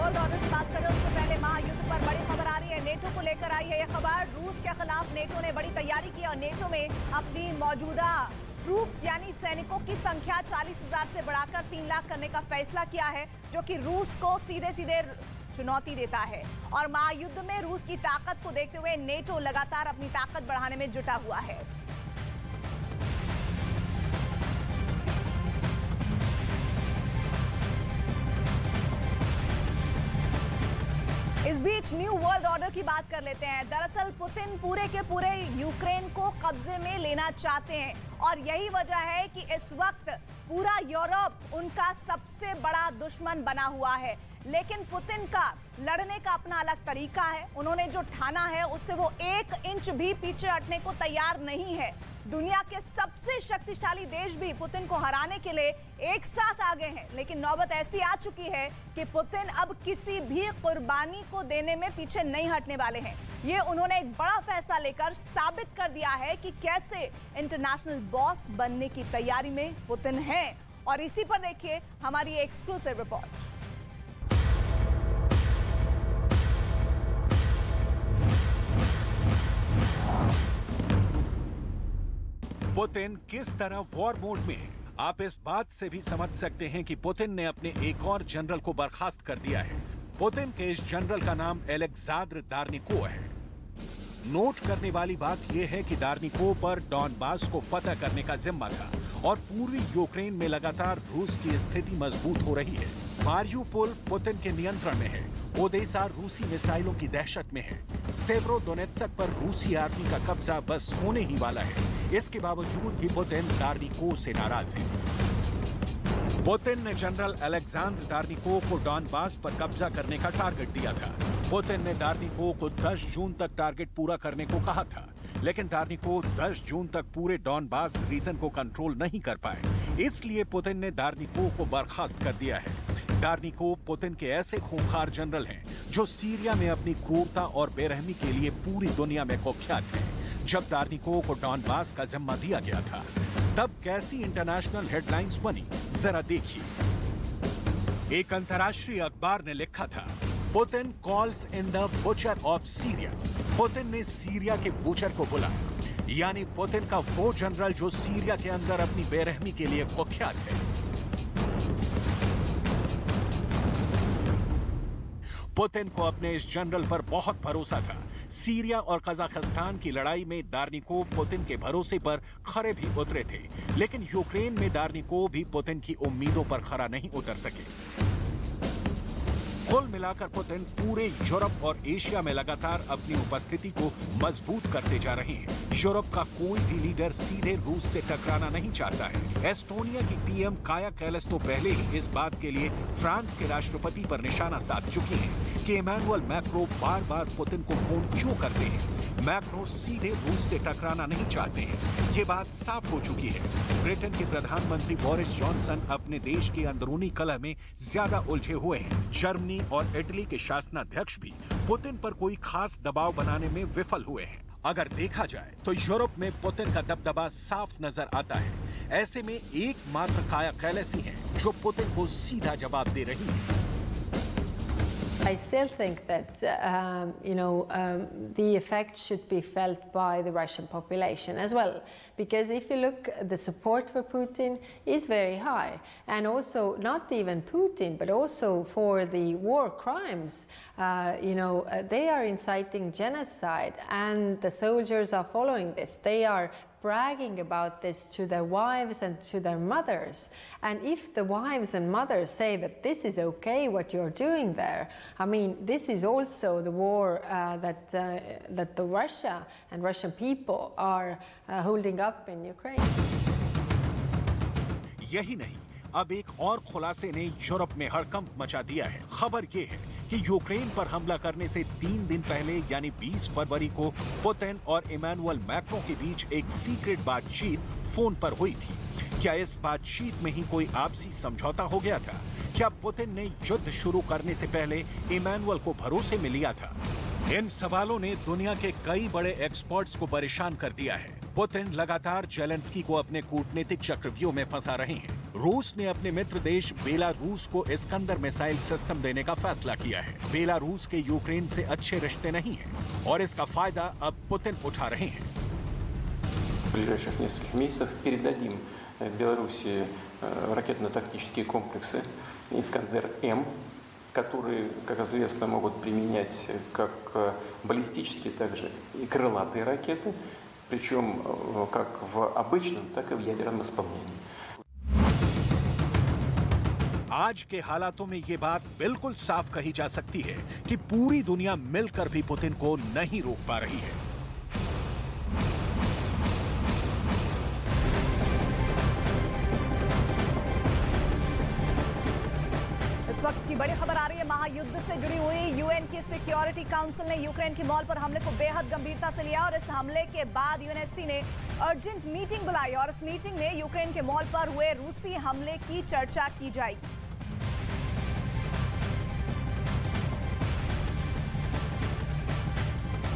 World order की बात करें उससे पहले महायुद्ध पर बड़ी खबर आ रही है। नेटो को लेकर आई है यह खबर। रूस के खिलाफ नेटो ने बड़ी तैयारी की और नेटो में अपनी मौजूदा ट्रूप्स यानी सैनिकों की संख्या 40,000 से बढ़ाकर 3 लाख करने का फैसला किया है, जो कि रूस को सीधे सीधे चुनौती देता है। और महायुद्ध में रूस की ताकत को देखते हुए नेटो लगातार अपनी ताकत बढ़ाने में जुटा हुआ है। इस बीच न्यू वर्ल्ड ऑर्डर की बात कर लेते हैं। दरअसल पुतिन पूरे के पूरे यूक्रेन को कब्जे में लेना चाहते हैं और यही वजह है कि इस वक्त पूरा यूरोप उनका सबसे बड़ा दुश्मन बना हुआ है। लेकिन पुतिन का लड़ने का अपना अलग तरीका है। उन्होंने जो ठाना है उससे वो 1 इंच भी पीछे हटने को तैयार नहीं है। दुनिया के सबसे शक्तिशाली देश भी पुतिन को हराने के लिए एक साथ आ गए हैं, लेकिन नौबत ऐसी आ चुकी है कि पुतिन अब किसी भी कुर्बानी को देने में पीछे नहीं हटने वाले हैं। ये उन्होंने एक बड़ा फैसला लेकर साबित कर दिया है कि कैसे इंटरनेशनल बॉस बनने की तैयारी में पुतिन है। और इसी पर देखिए हमारी एक्सक्लूसिव रिपोर्ट। पुतिन किस तरह वॉर मोड में है, आप इस बात से भी समझ सकते हैं कि पुतिन ने अपने एक और जनरल को बर्खास्त कर दिया है। पुतिन के इस जनरल का नाम अलेक्जेंडर दार्निकोव है। नोट करने वाली बात यह है कि दार्निकोव पर डॉनबास को फतह करने का जिम्मा था और पूर्वी यूक्रेन में लगातार रूस की स्थिति मजबूत हो रही है। मारियुपोल पुतिन के नियंत्रण में है। ओदेसा रूसी मिसाइलों की दहशत में है। सेवेरोडोनेत्स्क पर रूसी आर्मी का कब्जा बस होने ही वाला है। इसके बावजूद भी पुतिन दार्निकोव से नाराज है। पुतिन ने जनरल अलेक्जेंडर दार्निकोव को डॉनबास पर कब्जा करने का टारगेट दिया था। पुतिन ने दार्निकोव को 10 जून तक टारगेट पूरा करने को कहा था, लेकिन दार्निकोव 10 जून तक पूरे डॉनबास रीजन को कंट्रोल नहीं कर पाए। इसलिए पुतिन ने दार्निकोव को बर्खास्त कर दिया है। दार्निकोव पुतिन के ऐसे खूंखार जनरल हैं जो सीरिया में अपनी क्रूरता और बेरहमी के लिए पूरी दुनिया में कुख्यात हैं। जब दार्निकोव को डॉनबास का जिम्मा दिया गया था तब कैसी इंटरनेशनल हेडलाइंस बनी, जरा देखिए। एक अंतर्राष्ट्रीय अखबार ने लिखा था, Putin calls in the butcher of Syria. Putin ने सीरिया के बुचर को बुलाया, यानी पुतिन का वो जनरल जो सीरिया के अंदर अपनी बेरहमी के लिए कुख्यात है। पुतिन को अपने इस जनरल पर बहुत भरोसा था। सीरिया और कजाकिस्तान की लड़ाई में दार्निकोव पुतिन के भरोसे पर खरे भी उतरे थे, लेकिन यूक्रेन में दार्निकोव भी पुतिन की उम्मीदों पर खरा नहीं उतर सके। कुल मिलाकर पुतिन पूरे यूरोप और एशिया में लगातार अपनी उपस्थिति को मजबूत करते जा रहे हैं। यूरोप का कोई भी लीडर सीधे रूस से टकराना नहीं चाहता है। एस्टोनिया की पीएम काया कैलास तो पहले ही इस बात के लिए फ्रांस के राष्ट्रपति पर निशाना साध चुकी हैं कि इमैनुअल मैक्रो बार-बार पुतिन को फोन क्यों करते हैं। मैक्रो सीधे रूस से टकराना नहीं चाहते हैं, ये बात साफ हो चुकी है। ब्रिटेन के प्रधानमंत्री बोरिस जॉनसन अपने देश की अंदरूनी कलह में ज्यादा उलझे हुए हैं। जर्मनी और इटली के शासनाध्यक्ष भी पुतिन पर कोई खास दबाव बनाने में विफल हुए हैं। अगर देखा जाए तो यूरोप में पुतिन का दबदबा साफ नजर आता है। ऐसे में एकमात्र काया कैलास ही है जो पुतिन को सीधा जवाब दे रही है। I still think that the effect should be felt by the Russian population as well, because if you look, the support for Putin is very high, and also not even Putin, but also for the war crimes. They are inciting genocide, and the soldiers are following this. They are bragging about this to their wives and to their mothers. And if the wives and mothers say that this is okay what you're doing there, I mean, this is also the war that the Russia and Russian people are holding up in Ukraine. यही नहीं, अब एक और खुलासे ने Europe में हड़कंप मचा दिया है। खबर ये है कि यूक्रेन पर हमला करने से 3 दिन पहले यानी 20 फरवरी को पुतिन और इमैनुअल मैक्रो के बीच एक सीक्रेट बातचीत फोन पर हुई थी। क्या इस बातचीत में ही कोई आपसी समझौता हो गया था? क्या पुतिन ने युद्ध शुरू करने से पहले इमैनुअल को भरोसे में लिया था? इन सवालों ने दुनिया के कई बड़े एक्सपर्ट्स को परेशान कर दिया है। पुतिन लगातार जेलेंस्की को अपने कूटनीतिक चक्रव्यूह में फंसा रहे हैं। रूस ने अपने मित्र देश बेलारूस को इस्कंदर मिसाइल सिस्टम देने का फैसला किया है। बेलारूस के यूक्रेन से अच्छे रिश्ते नहीं हैं और इसका फायदा अब पुतिन उठा रहे हैं। В ближайших нескольких месяцах передадим Белоруссии ракетно-тактические комплексы «Искандер-М», которые, как известно, могут применять как баллистические, также и крылатые ракеты, причем как в обычном, так и в ядерном исполнении. आज के हालातों में ये बात बिल्कुल साफ कही जा सकती है कि पूरी दुनिया मिलकर भी पुतिन को नहीं रोक पा रही है। इस वक्त की बड़ी खबर आ रही है, महायुद्ध से जुड़ी हुई। यूएन की सिक्योरिटी काउंसिल ने यूक्रेन के मॉल पर हमले को बेहद गंभीरता से लिया और इस हमले के बाद यूएनएससी ने अर्जेंट मीटिंग बुलाई और इस मीटिंग में यूक्रेन के मॉल पर हुए रूसी हमले की चर्चा की जाएगी।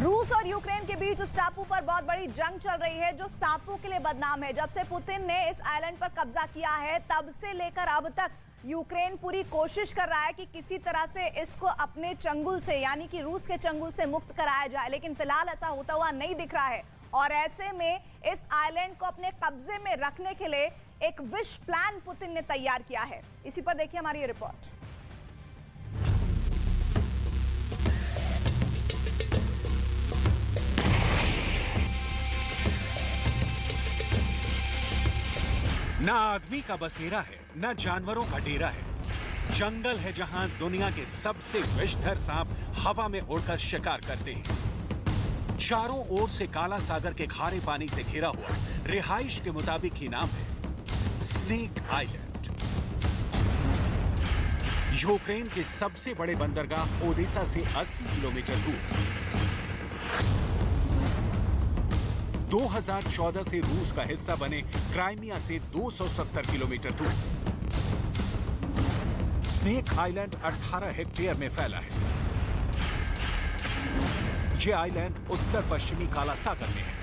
रूस और यूक्रेन के बीच उस टापू पर बहुत बड़ी जंग चल रही है जो सांपों के लिए बदनाम है। जब से पुतिन ने इस आइलैंड पर कब्जा किया है तब से लेकर अब तक यूक्रेन पूरी कोशिश कर रहा है कि किसी तरह से इसको अपने चंगुल से, यानी कि रूस के चंगुल से मुक्त कराया जाए, लेकिन फिलहाल ऐसा होता हुआ नहीं दिख रहा है। और ऐसे में इस आइलैंड को अपने कब्जे में रखने के लिए एक विश प्लान पुतिन ने तैयार किया है। इसी पर देखिए हमारी ये रिपोर्ट। ना आदमी का बसेरा है, ना जानवरों का डेरा है। जंगल है जहां दुनिया के सबसे विषधर सांप हवा में उड़कर शिकार करते हैं। चारों ओर से काला सागर के खारे पानी से घिरा हुआ रिहाइश के मुताबिक ही नाम है स्नेक आइलैंड। यूक्रेन के सबसे बड़े बंदरगाह ओडेसा से 80 किलोमीटर दूर। 2014 से रूस का हिस्सा बने क्राइमिया से 270 किलोमीटर दूर। स्नेक आइलैंड 18 हेक्टेयर में फैला है। यह आइलैंड उत्तर पश्चिमी काला सागर में है।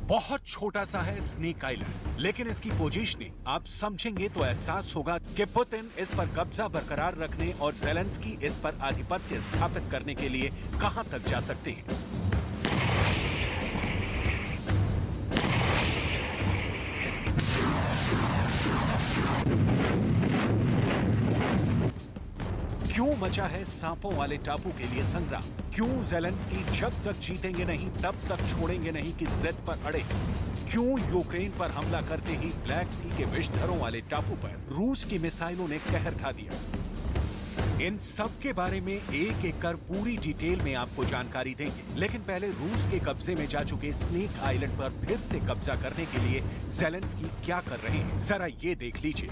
बहुत छोटा सा है स्नेक आइलैंड, लेकिन इसकी पोजीशनिंग आप समझेंगे तो एहसास होगा कि पुतिन इस पर कब्जा बरकरार रखने और ज़ेलेंस्की इस पर आधिपत्य स्थापित करने के लिए कहां तक जा सकते हैं। क्यों मचा है सांपों वाले टापू के लिए संग्राम? क्यों ज़ेलेंस्की जब तक जीतेंगे नहीं तब तक छोड़ेंगे नहीं की जिद पर अड़े? क्यों यूक्रेन पर हमला करते ही ब्लैक सी के विषधरों वाले टापू पर रूस की मिसाइलों ने कहर ढा दिया? इन सब के बारे में एक एक कर पूरी डिटेल में आपको जानकारी देंगे, लेकिन पहले रूस के कब्जे में जा चुके स्नेक आइलैंड पर फिर से कब्जा करने के लिए ज़ेलेंस्की क्या कर रहे हैं, जरा ये देख लीजिए।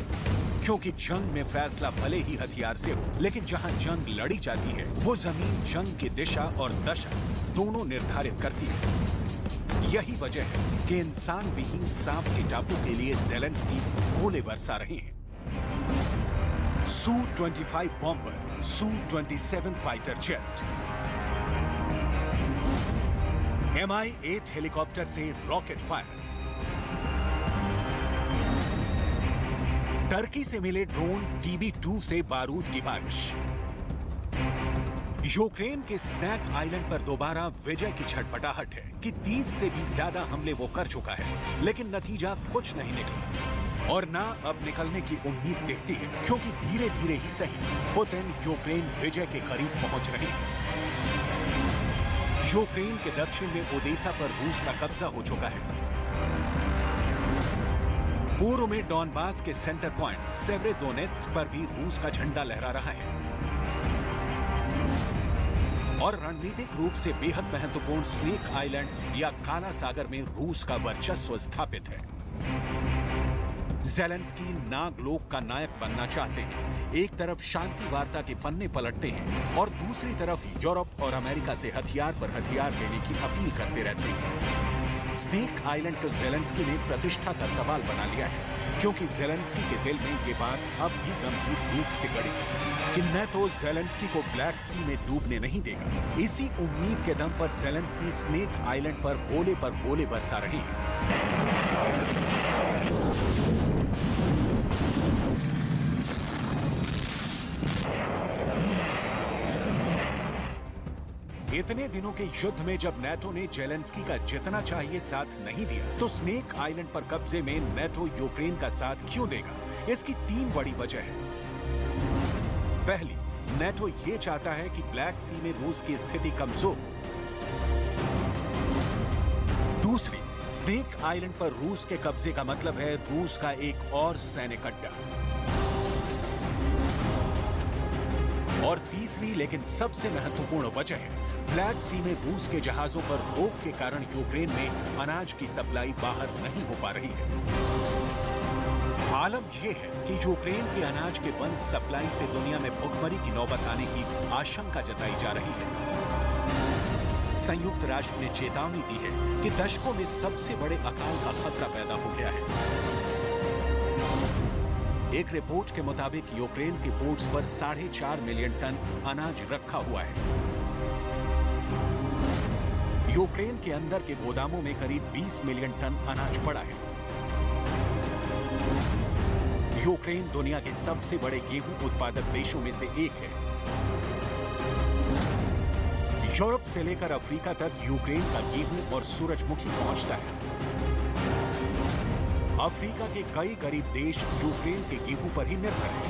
क्योंकि जंग में फैसला भले ही हथियार से हो, लेकिन जहां जंग लड़ी जाती है वो जमीन जंग की दिशा और दशा दोनों निर्धारित करती है। यही वजह है कि इंसान विहीन सांप के टापू के लिए ज़ेलेंस्की गोले बरसा रहे हैं। Su-25 bomber, Su-27 fighter jet, Mi-8 helicopter से रॉकेट फायर, टर्की से मिले ड्रोन TB2 से बारूद की बारिश। यूक्रेन के स्नेक आइलैंड पर दोबारा विजय की छटपटाहट है कि 30 से भी ज्यादा हमले वो कर चुका है, लेकिन नतीजा कुछ नहीं निकला और ना अब निकलने की उम्मीद दिखती है, क्योंकि धीरे धीरे ही सही पुतिन यूक्रेन विजय के करीब पहुंच रहे हैं। यूक्रेन के दक्षिण में ओडेसा पर रूस का कब्जा हो चुका है। पूर्व में डॉनबास के सेंटर पॉइंट सेवेरोडोनेत्स्क पर भी रूस का झंडा लहरा रहा है और रणनीतिक रूप से बेहद महत्वपूर्ण स्नेक आइलैंड या काला सागर में रूस का वर्चस्व स्थापित है। ज़ेलेंस्की नागलोक का नायक बनना चाहते हैं। एक तरफ शांति वार्ता के पन्ने पलटते हैं और दूसरी तरफ यूरोप और अमेरिका से हथियार पर हथियार देने की अपील करते रहते हैं। स्नेक आइलैंड को ज़ेलेंस्की ने प्रतिष्ठा का सवाल बना लिया है। क्योंकि ज़ेलेंस्की के दिल में ये बात अब भी गंभीर रूप से गड़ी कि नेटो ज़ेलेंस्की को ब्लैक सी में डूबने नहीं देगा। इसी उम्मीद के दम पर ज़ेलेंस्की स्नेक आइलैंड पर गोले बरसा रहे हैं। इतने दिनों के युद्ध में जब नेटो ने ज़ेलेंस्की का जितना चाहिए साथ नहीं दिया, तो स्नेक आइलैंड पर कब्जे में नेटो यूक्रेन का साथ क्यों देगा? इसकी 3 बड़ी वजह है। पहली, नेटो ये चाहता है कि ब्लैक सी में रूस की स्थिति कमजोर हो। दूसरी, स्नेक आइलैंड पर रूस के कब्जे का मतलब है रूस का एक और सैनिक अड्डा। और तीसरी लेकिन सबसे महत्वपूर्ण वजह है, ब्लैक सी में रूस के जहाजों पर रोक के कारण यूक्रेन में अनाज की सप्लाई बाहर नहीं हो पा रही है। आलम यह है कि यूक्रेन के अनाज के बंद सप्लाई से दुनिया में भुखमरी की नौबत आने की आशंका जताई जा रही है। संयुक्त राष्ट्र ने चेतावनी दी है कि दशकों में सबसे बड़े अकाल का खतरा पैदा हो गया है। एक रिपोर्ट के मुताबिक यूक्रेन के पोर्ट्स पर 4.5 मिलियन टन अनाज रखा हुआ है। यूक्रेन के अंदर के गोदामों में करीब 20 मिलियन टन अनाज पड़ा है। यूक्रेन दुनिया के सबसे बड़े गेहूं उत्पादक देशों में से एक है। यूरोप से लेकर अफ्रीका तक यूक्रेन का गेहूं और सूरजमुखी पहुंचता है। अफ्रीका के कई गरीब देश यूक्रेन के गेहूं पर ही निर्भर हैं।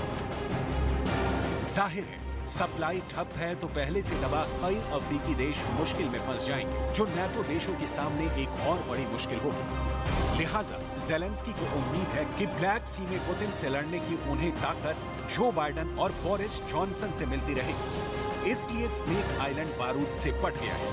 जाहिर है, सप्लाई ठप है तो पहले से दबा कई अफ्रीकी देश मुश्किल में फंस जाएंगे, जो नेटो देशों के सामने एक और बड़ी मुश्किल होगी। लिहाजा ज़ेलेंस्की को उम्मीद है कि ब्लैक सी में पुतिन से लड़ने की उन्हें ताकत जो बाइडेन और बोरिस जॉनसन से मिलती रहेगी। इसलिए स्नेक आइलैंड बारूद से पट गया है।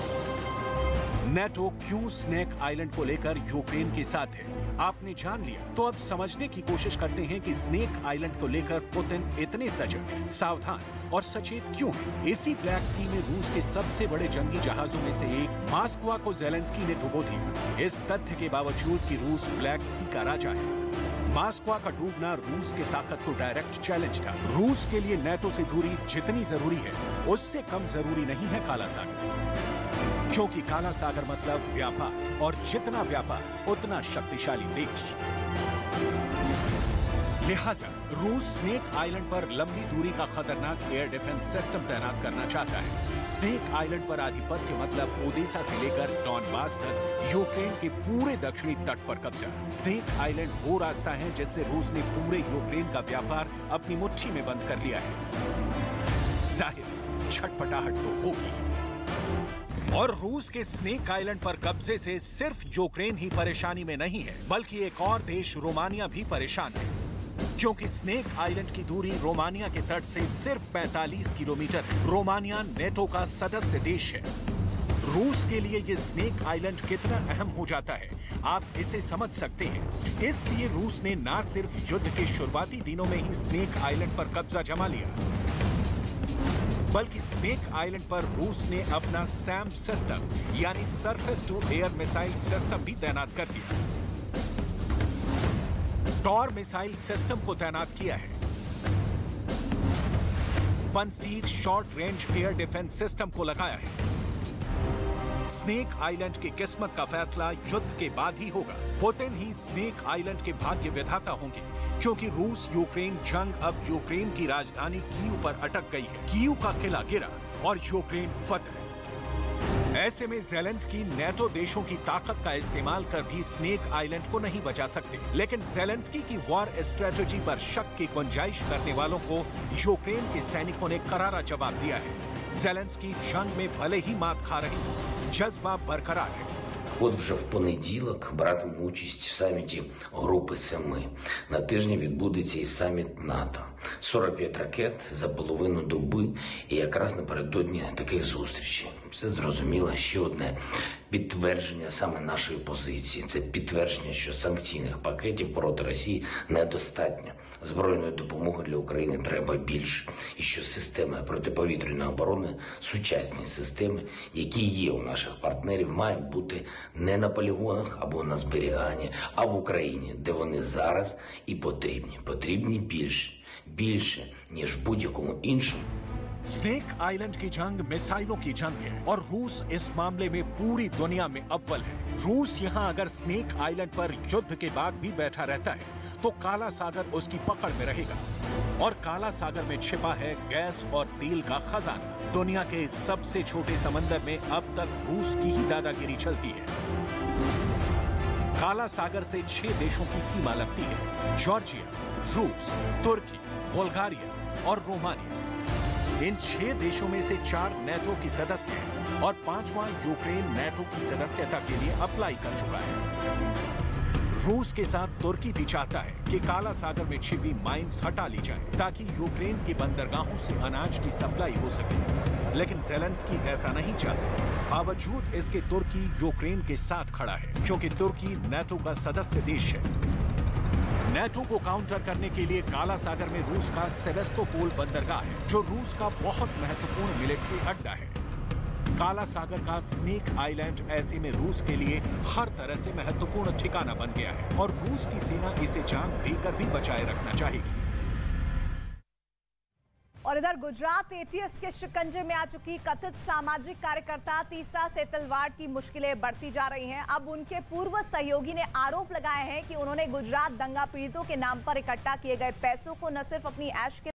नेटो क्यों स्नेक आइलैंड को लेकर यूक्रेन के साथ है, आपने जान लिया। तो अब समझने की कोशिश करते हैं कि स्नेक आइलैंड को लेकर पुतिन इतने सजग, सावधान और सचेत क्यों है। इसी ब्लैक सी में रूस के सबसे बड़े जंगी जहाजों में से एक मॉस्को को ज़ेलेंस्की ने डुबो दिया। इस तथ्य के बावजूद कि रूस ब्लैक सी का राजा है, मॉस्को का डूबना रूस की ताकत को डायरेक्ट चैलेंज था। रूस के लिए नेटो से दूरी जितनी जरूरी है, उससे कम जरूरी नहीं है काला सागर, क्योंकि काला सागर मतलब व्यापार, और जितना व्यापार उतना शक्तिशाली देश। लिहाजा रूस स्नेक आइलैंड पर लंबी दूरी का खतरनाक एयर डिफेंस सिस्टम तैनात करना चाहता है। स्नेक आइलैंड पर आधिपत्य मतलब ओडेसा से लेकर डॉनबास तक यूक्रेन के पूरे दक्षिणी तट पर कब्जा। स्नेक आइलैंड वो रास्ता है जिससे रूस ने पूरे यूक्रेन का व्यापार अपनी मुट्ठी में बंद कर लिया है। जाहिर छटपटाहट तो होगी। और रूस के स्नेक आइलैंड पर कब्जे से सिर्फ यूक्रेन ही परेशानी में नहीं है, बल्कि एक और देश रोमानिया भी परेशान है, क्योंकि स्नेक आइलैंड की दूरी रोमानिया के तट से सिर्फ 45 किलोमीटर है। रोमानिया नेटो का सदस्य देश है। रूस के लिए ये स्नेक आइलैंड कितना अहम हो जाता है, आप इसे समझ सकते हैं। इसलिए रूस ने न सिर्फ युद्ध के शुरुआती दिनों में ही स्नेक आइलैंड पर कब्जा जमा लिया, बल्कि स्नेक आइलैंड पर रूस ने अपना सैम सिस्टम यानी surface to air missile system भी तैनात कर दिया। टॉर मिसाइल सिस्टम को तैनात किया है। Pantsir short range air defence system को लगाया है। स्नेक आइलैंड की किस्मत का फैसला युद्ध के बाद ही होगा। पुतिन ही स्नेक आइलैंड के भाग्य विधाता होंगे, क्योंकि रूस यूक्रेन जंग अब यूक्रेन की राजधानी कीव पर अटक गई है। कीव का किला गिरा और यूक्रेन फतह। ऐसे में ज़ेलेंस्की नेटो देशों की ताकत का इस्तेमाल कर भी स्नेक आइलैंड को नहीं बचा सकते। लेकिन ज़ेलेंस्की की वॉर स्ट्रेटजी पर शक की गुंजाइश करने वालों को यूक्रेन के सैनिकों ने करारा जवाब दिया है। ज़ेलेंस्की जंग में भले ही मात खा रही, जज्बा बरकरार है। От вже в понеділок братимуть участь в саміті Групи Семи. На тижні відбудеться і саміт НАТО. 45 ракет за половину доби, і якраз напередодні таких зустрічей. Все зрозуміло, ще одне підтвердження саме нашої позиції. Це підтвердження, що санкційних пакетів проти Росії недостатньо. Збройної допомоги для України треба більше. І що системи протиповітряної оборони, сучасні системи, які є у наших партнерів, мають бути не на полігонах або на зберіганні, а в Україні, де вони зараз і потрібні. Потрібні більше, ніж будь-якому іншому. स्नेक आइलैंड की जंग मिसाइलों की जंग है और रूस इस मामले में पूरी दुनिया में अव्वल है। रूस यहां अगर स्नेक आइलैंड पर युद्ध के बाद भी बैठा रहता है तो काला सागर उसकी पकड़ में रहेगा और काला सागर में छिपा है गैस और तेल का खजाना। दुनिया के इस सबसे छोटे समंदर में अब तक रूस की ही दादागिरी चलती है। काला सागर से 6 देशों की सीमा लगती है: जॉर्जिया, रूस, तुर्की, बुल्गारिया और रोमानिया। इन 6 देशों में से 4 नेटो की सदस्य हैं और 5वां यूक्रेन नेटो की सदस्यता के लिए अप्लाई कर चुका है। रूस के साथ तुर्की भी चाहता है कि काला सागर में छिपी माइंस हटा ली जाए ताकि यूक्रेन की बंदरगाहों से अनाज की सप्लाई हो सके, लेकिन ज़ेलेंस्की ऐसा नहीं चाहते। बावजूद इसके तुर्की यूक्रेन के साथ खड़ा है क्योंकि तुर्की नेटो का सदस्य देश है। नेटो को काउंटर करने के लिए काला सागर में रूस का सेवेस्तोपोल बंदरगाह है जो रूस का बहुत महत्वपूर्ण मिलिट्री अड्डा है। काला सागर का स्नेक आइलैंड ऐसे में रूस के लिए हर तरह से महत्वपूर्ण ठिकाना बन गया है और रूस की सेना इसे जान देकर भी बचाए रखना चाहेगी। और इधर गुजरात एटीएस के शिकंजे में आ चुकी कथित सामाजिक कार्यकर्ता तीस्ता सेतलवाड़ की मुश्किलें बढ़ती जा रही हैं। अब उनके पूर्व सहयोगी ने आरोप लगाए हैं कि उन्होंने गुजरात दंगा पीड़ितों के नाम पर इकट्ठा किए गए पैसों को न सिर्फ अपनी ऐश के